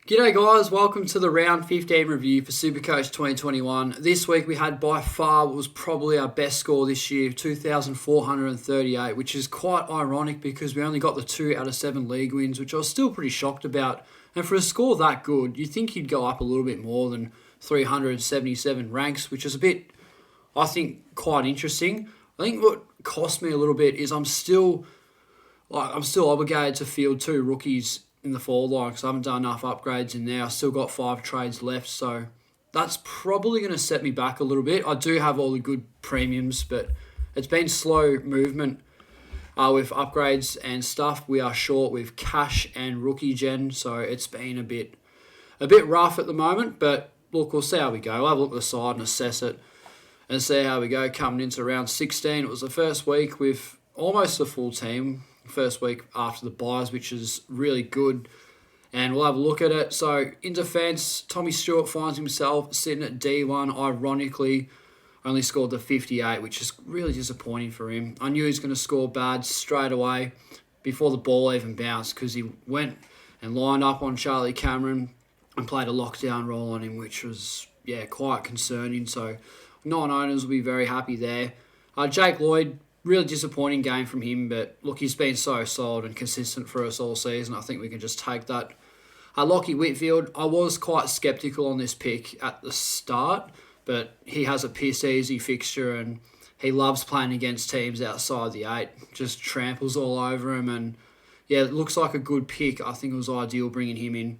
G'day guys, welcome to the round 15 review for Supercoach 2021. This week we had by far what was probably our best score this year, 2,438, which is quite ironic because we only got the 2 out of 7 league wins, which I was still pretty shocked about. And for a score that good, you'd think he'd go up a little bit more than 377 ranks, which is a bit, I think, quite interesting. I think what cost me a little bit is I'm still obligated to field 2 rookies in the forward line because I haven't done enough upgrades in there. I still got 5 trades left, so that's probably going to set me back a little bit. I do have all the good premiums, but it's been slow movement with upgrades and stuff. We are short with cash and rookie gen, so it's been a bit rough at the moment. But look, we'll see how we go. I'll have a look at the side and assess it and see how we go coming into round 16. It was the first week with almost the full team. First week after the buys, which is really good, and we'll have a look at it. So in defence, Tommy Stewart finds himself sitting at D1. Ironically, only scored the 58, which is really disappointing for him. I knew he was going to score bad straight away before the ball even bounced because he went and lined up on Charlie Cameron and played a lockdown role on him, which was quite concerning. So non-owners will be very happy there. Jake Lloyd, really disappointing game from him, but look, he's been so solid and consistent for us all season. I think we can just take that. Lockie Whitfield, I was quite sceptical on this pick at the start, but he has a piss easy fixture and he loves playing against teams outside the 8. Just tramples all over him, and it looks like a good pick. I think it was ideal bringing him in.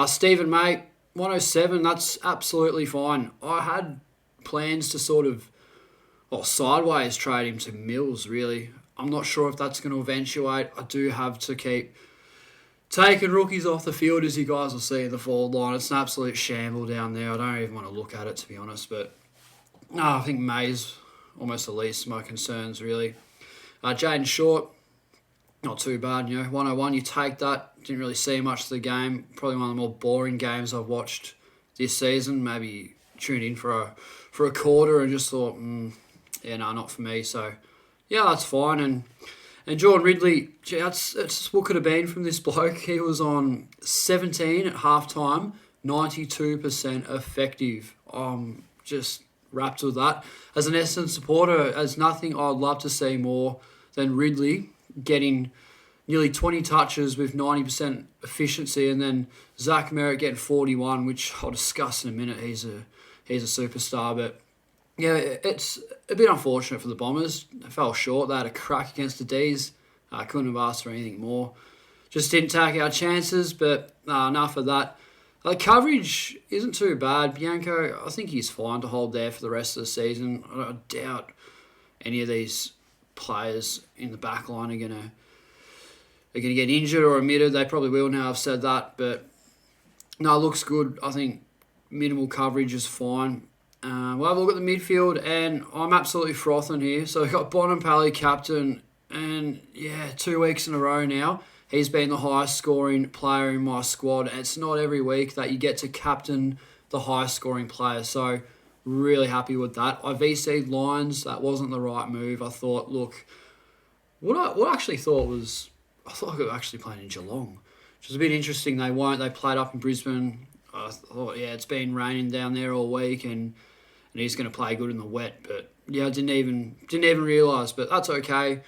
Stephen May, 107, that's absolutely fine. I had plans to sort of sideways trade him to Mills, really. I'm not sure if that's going to eventuate. I do have to keep taking rookies off the field, as you guys will see in the forward line. It's an absolute shamble down there. I don't even want to look at it, to be honest. But no, I think May's almost the least of my concerns, really. Jaden Short, not too bad. 101, you take that. Didn't really see much of the game. Probably one of the more boring games I've watched this season. Maybe tuned in for a quarter and just thought, not for me. So, that's fine. And Jordan Ridley, that's what could have been from this bloke. He was on 17 at halftime, 92% effective. Just wrapped with that. As an Essendon supporter, there's nothing I'd love to see more than Ridley getting nearly 20 touches with 90% efficiency, and then Zach Merritt getting 41, which I'll discuss in a minute. He's a superstar, but it's a bit unfortunate for the Bombers. They fell short. They had a crack against the D's. I couldn't have asked for anything more. Just didn't take our chances, but enough of that. The coverage isn't too bad. Bianco, I think he's fine to hold there for the rest of the season. I doubt any of these players in the back line are going to get injured or omitted. They probably will now, I've said that. But no, it looks good. I think minimal coverage is fine. We'll have a look at the midfield, and I'm absolutely frothing here. So we've got Bont captain, and 2 weeks in a row now, he's been the highest scoring player in my squad. And it's not every week that you get to captain the highest scoring player. So really happy with that. I VC'd Lions. That wasn't the right move. I thought, what I actually thought was, I thought I could actually play in Geelong, which was a bit interesting. They weren't. They played up in Brisbane. I thought, it's been raining down there all week, and he's going to play good in the wet. But I didn't even realise. But that's okay.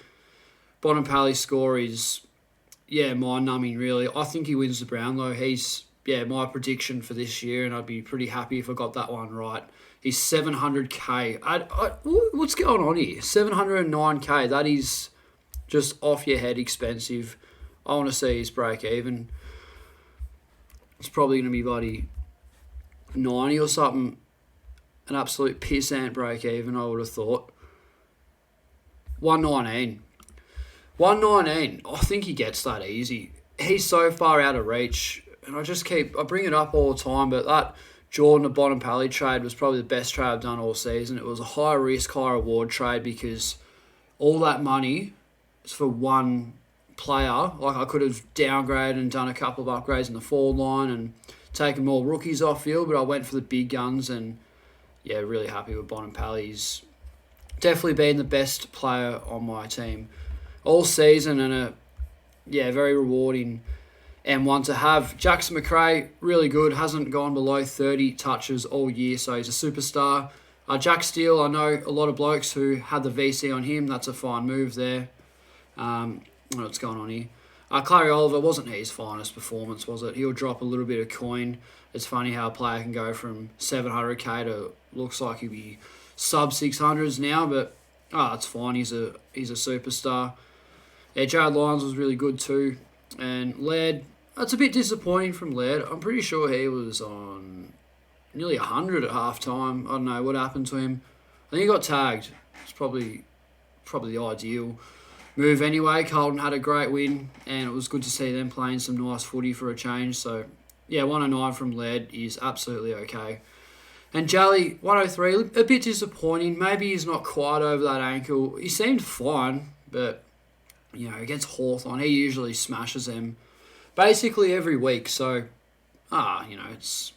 Bontempelli's score is mind-numbing, really. I think he wins the Brownlow. He's my prediction for this year, and I'd be pretty happy if I got that one right. He's 700k. What's going on here? 709k. That is just off your head expensive. I want to see his break even. It's probably going to be bloody 90 or something. An absolute pissant break even, I would have thought. 119. 119. I think he gets that easy. He's so far out of reach. And I bring it up all the time, but that Jordan to Bontempelli trade was probably the best trade I've done all season. It was a high risk, high reward trade because all that money is for one player. Like, I could have downgraded and done a couple of upgrades in the forward line and taken more rookies off field, but I went for the big guns, and really happy with Bontempelli. He's definitely been the best player on my team all season, and very rewarding and one to have. Jackson McRae, really good, hasn't gone below 30 touches all year, so he's a superstar. Jack Steele, I know a lot of blokes who had the VC on him. That's a fine move there. What's going on here? Clary Oliver wasn't his finest performance, was it? He'll drop a little bit of coin. It's funny how a player can go from 700k to looks like he'll be sub 600s now, but it's fine. He's a superstar. Yeah, Jared Lyons was really good too. And Laird, that's a bit disappointing from Laird. I'm pretty sure he was on nearly 100 at half time. I don't know what happened to him. I think he got tagged. It's probably the ideal move anyway. Carlton had a great win, and it was good to see them playing some nice footy for a change. So, yeah, 109 from Laird is absolutely okay. And Jally, 103, a bit disappointing. Maybe he's not quite over that ankle. He seemed fine, but, against Hawthorn, he usually smashes them basically every week. So, it's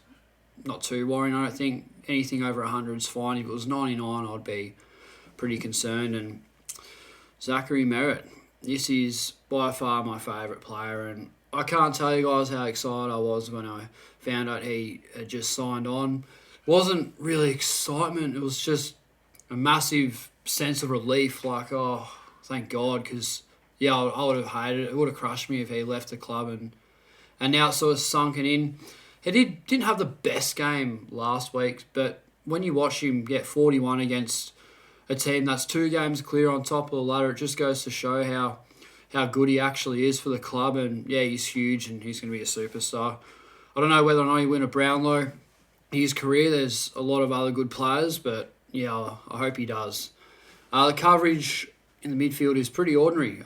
not too worrying. I don't think anything over 100 is fine. If it was 99, I'd be pretty concerned. And Zachary Merritt, this is by far my favourite player, and I can't tell you guys how excited I was when I found out he had just signed on. It wasn't really excitement, it was just a massive sense of relief, like, oh, thank God, because, I would have hated it. It would have crushed me if he left the club, and now it's sort of sunken in. He didn't have the best game last week, but when you watch him get 41 against a team that's 2 games clear on top of the ladder, it just goes to show how good he actually is for the club. And, he's huge and he's going to be a superstar. I don't know whether or not he win a Brownlow in his career. There's a lot of other good players, but, I hope he does. The coverage in the midfield is pretty ordinary.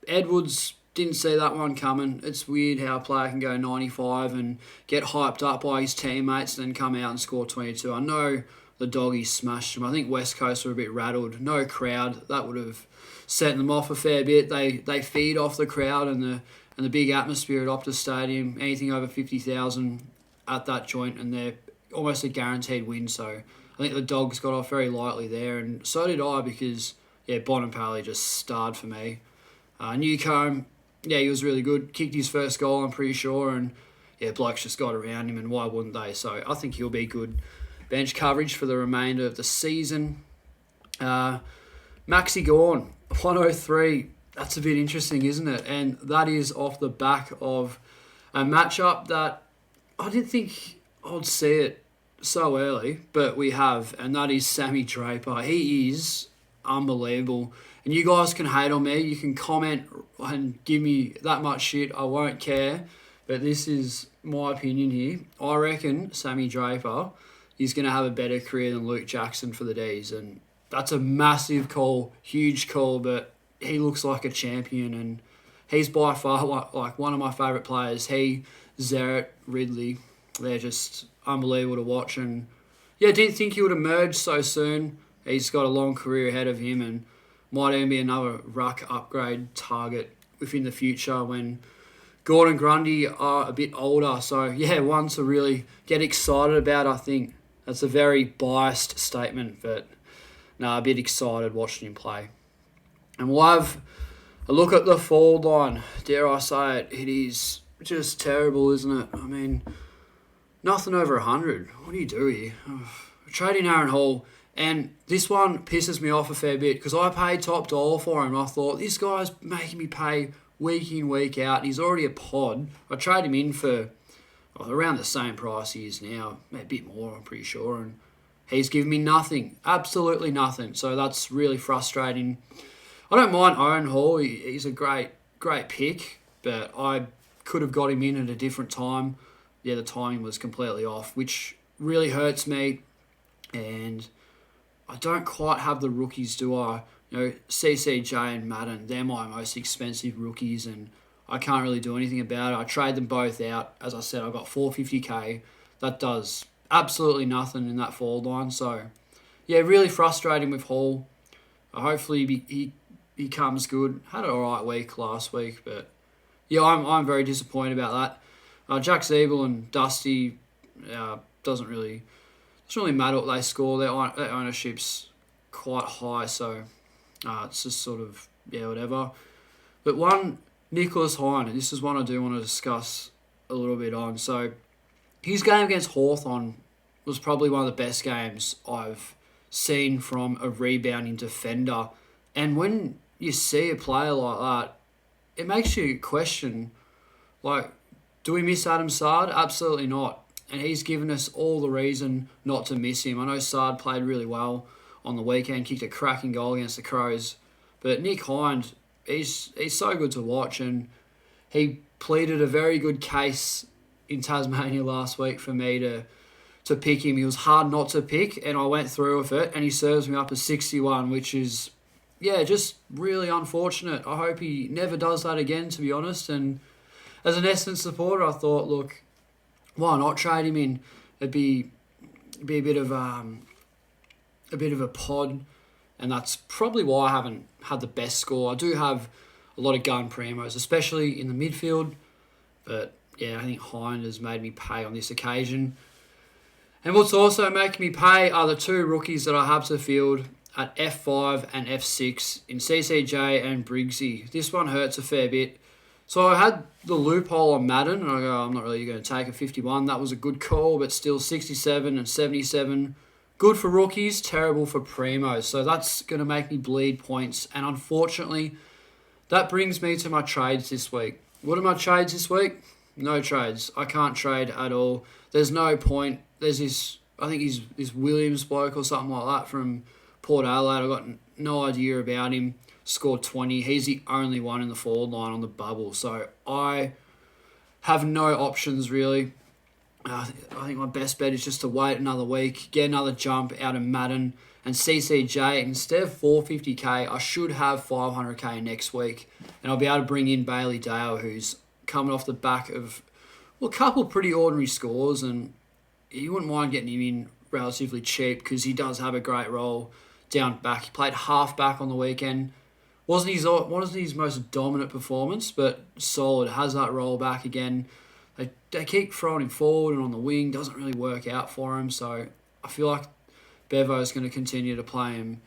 Edwards, didn't see that one coming. It's weird how a player can go 95 and get hyped up by his teammates and then come out and score 22. I know the Doggies smashed him. I think West Coast were a bit rattled. No crowd. That would have set them off a fair bit. They feed off the crowd and the big atmosphere at Optus Stadium. Anything over 50,000 at that joint, and they're almost a guaranteed win. So I think the Dogs got off very lightly there, and so did I because, Bont and Paley just starred for me. Newcombe, he was really good. Kicked his first goal, I'm pretty sure, and, blokes just got around him, and why wouldn't they? So I think he'll be good bench coverage for the remainder of the season. Maxi Gawn, 103. That's a bit interesting, isn't it? And that is off the back of a matchup that I didn't think I'd see it so early, but we have, and that is Sammy Draper. He is unbelievable. And you guys can hate on me. You can comment and give me that much shit. I won't care. But this is my opinion here. I reckon Sammy Draper is going to have a better career than Luke Jackson for the D's. And that's a massive call, huge call, but he looks like a champion. And he's by far one of my favourite players. He, Zeret, Ridley, they're just unbelievable to watch. And, didn't think he would emerge so soon. He's got a long career ahead of him and might even be another Ruck upgrade target within the future when Gordon Grundy are a bit older. So, one to really get excited about, I think. That's a very biased statement, but a bit excited watching him play. And we'll have a look at the forward line. Dare I say it, it is just terrible, isn't it? I mean, nothing over 100. What do you do here? Trading Aaron Hall. And this one pisses me off a fair bit because I paid top dollar for him. I thought, this guy's making me pay week in, week out. He's already a pod. I trade him in for around the same price he is now. A bit more, I'm pretty sure. And he's given me nothing. Absolutely nothing. So that's really frustrating. I don't mind Aaron Hall. He's a great pick. But I could have got him in at a different time. The timing was completely off, which really hurts me. And I don't quite have the rookies, do I? CCJ and Madden, they're my most expensive rookies, and I can't really do anything about it. I trade them both out. As I said, I got 450k. That does absolutely nothing in that forward line. So, really frustrating with Hall. Hopefully he comes good. Had an alright week last week, but I'm very disappointed about that. Jack Zeeble and Dusty doesn't really matter what they score. Their ownership's quite high, so it's just sort of, whatever. But one Nicholas Hind, and this is one I do want to discuss a little bit on. So his game against Hawthorn was probably one of the best games I've seen from a rebounding defender. And when you see a player like that, it makes you question, like, do we miss Adam Sard? Absolutely not. And he's given us all the reason not to miss him. I know Sard played really well on the weekend, kicked a cracking goal against the Crows. But Nick Hind, he's so good to watch, and he pleaded a very good case in Tasmania last week for me to pick him. He was hard not to pick, and I went through with it, and he serves me up a 61, which is, just really unfortunate. I hope he never does that again, to be honest. And as an Essendon supporter, I thought, look, why not trade him in? It'd be a bit of a pod, and that's probably why I haven't had the best score. I do have a lot of gun primos, especially in the midfield, but I think Hind has made me pay on this occasion. And what's also making me pay are the two rookies that I have to field at F5 and F6 in CCJ and Briggsy. This one hurts a fair bit. So I had the loophole on Madden, and I go, I'm not really going to take a 51. That was a good call, but still 67 and 77. Good for rookies, terrible for primos. So that's going to make me bleed points. And unfortunately, that brings me to my trades this week. What are my trades this week? No trades. I can't trade at all. There's no point. There's this, I think he's this Williams bloke or something like that from Port Adelaide. I've got no idea about him. Scored 20. He's the only one in the forward line on the bubble. So I have no options really. I think my best bet is just to wait another week, get another jump out of Madden and CCJ. Instead of 450k, I should have 500k next week, and I'll be able to bring in Bailey Dale, who's coming off the back of a couple pretty ordinary scores, and you wouldn't mind getting him in relatively cheap because he does have a great role down back. He played half back on the weekend. Wasn't his most dominant performance, but solid. Has that role back again. They keep throwing him forward and on the wing. Doesn't really work out for him. So I feel like Bevo's going to continue to play him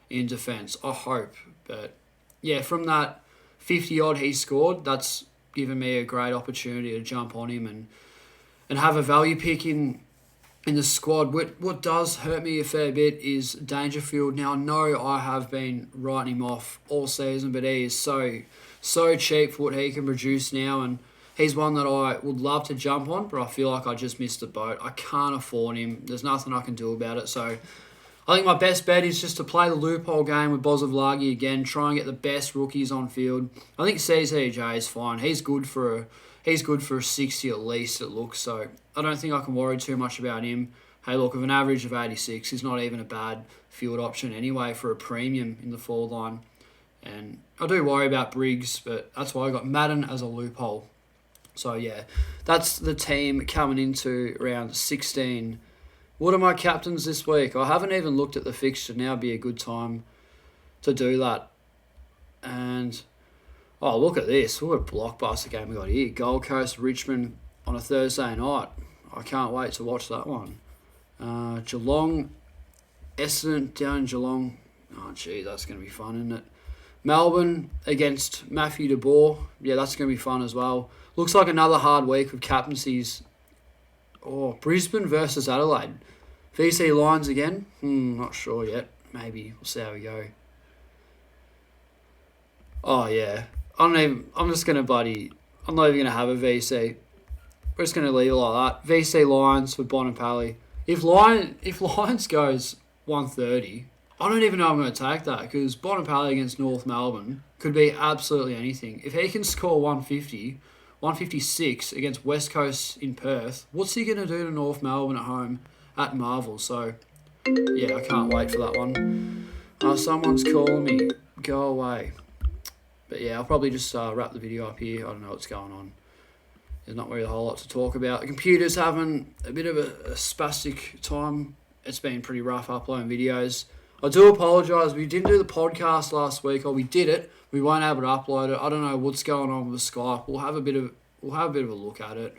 in defence. I hope. But from that 50-odd he scored, that's given me a great opportunity to jump on him and have a value pick in the squad. What does hurt me a fair bit is Dangerfield. Now, I know I have been writing him off all season, but he is so cheap for what he can produce now, and he's one that I would love to jump on, but I feel like I just missed the boat. I can't afford him. There's nothing I can do about it. So I think my best bet is just to play the loophole game with Bozovlagi again, try and get the best rookies on field. I think CCJ is fine. He's good for a 60 at least, it looks. So I don't think I can worry too much about him. Hey, look, with an average of 86, he's not even a bad field option anyway for a premium in the forward line. And I do worry about Briggs, but that's why I got Madden as a loophole. So, that's the team coming into round 16. What are my captains this week? I haven't even looked at the fixture. Now would be a good time to do that. And, look at this. What a blockbuster game we got here. Gold Coast, Richmond on a Thursday night. I can't wait to watch that one. Geelong, Essendon down in Geelong. Oh, gee, that's going to be fun, isn't it? Melbourne against Matthew de Boer. Yeah, that's going to be fun as well. Looks like another hard week with captaincies. Brisbane versus Adelaide. VC Lions again? Not sure yet. Maybe. We'll see how we go. I'm not even going to have a VC. We're just going to leave it like that. VC Lions for Bont and Pally. If Lions goes 130, I don't even know I'm going to take that, because Bont and Pally against North Melbourne could be absolutely anything. If he can score 150, 156 against West Coast in Perth, what's he going to do to North Melbourne at home at Marvel? So, I can't wait for that one. Someone's calling me. Go away. But I'll probably just wrap the video up here. I don't know what's going on. There's not really a whole lot to talk about. The computer's having a bit of a spastic time. It's been pretty rough uploading videos. I do apologise. We didn't do the podcast last week, or we did it. We weren't able to upload it. I don't know what's going on with Skype. We'll have a bit of a look at it.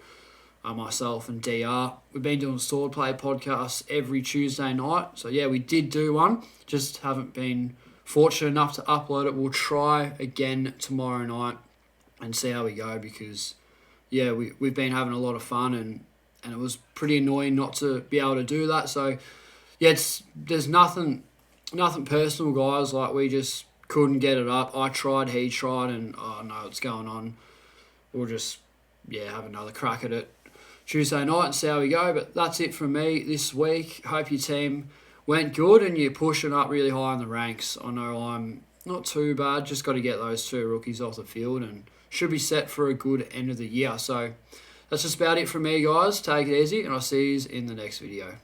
Myself and DR. We've been doing Swordplay podcasts every Tuesday night. So we did do one. Just haven't been fortunate enough to upload it. We'll try again tomorrow night. and see how we go, because yeah, we've been having a lot of fun, and it was pretty annoying not to be able to do that. So yeah, there's nothing personal, guys. Like, we just couldn't get it up. I tried, he tried, and oh no, what's going on? We'll just have another crack at it Tuesday night and see how we go. But that's it from me this week. Hope your team went good and you're pushing up really high in the ranks. I know I'm not too bad. Just got to get those 2 rookies off the field and should be set for a good end of the year. So that's just about it from me, guys. Take it easy, and I'll see you in the next video.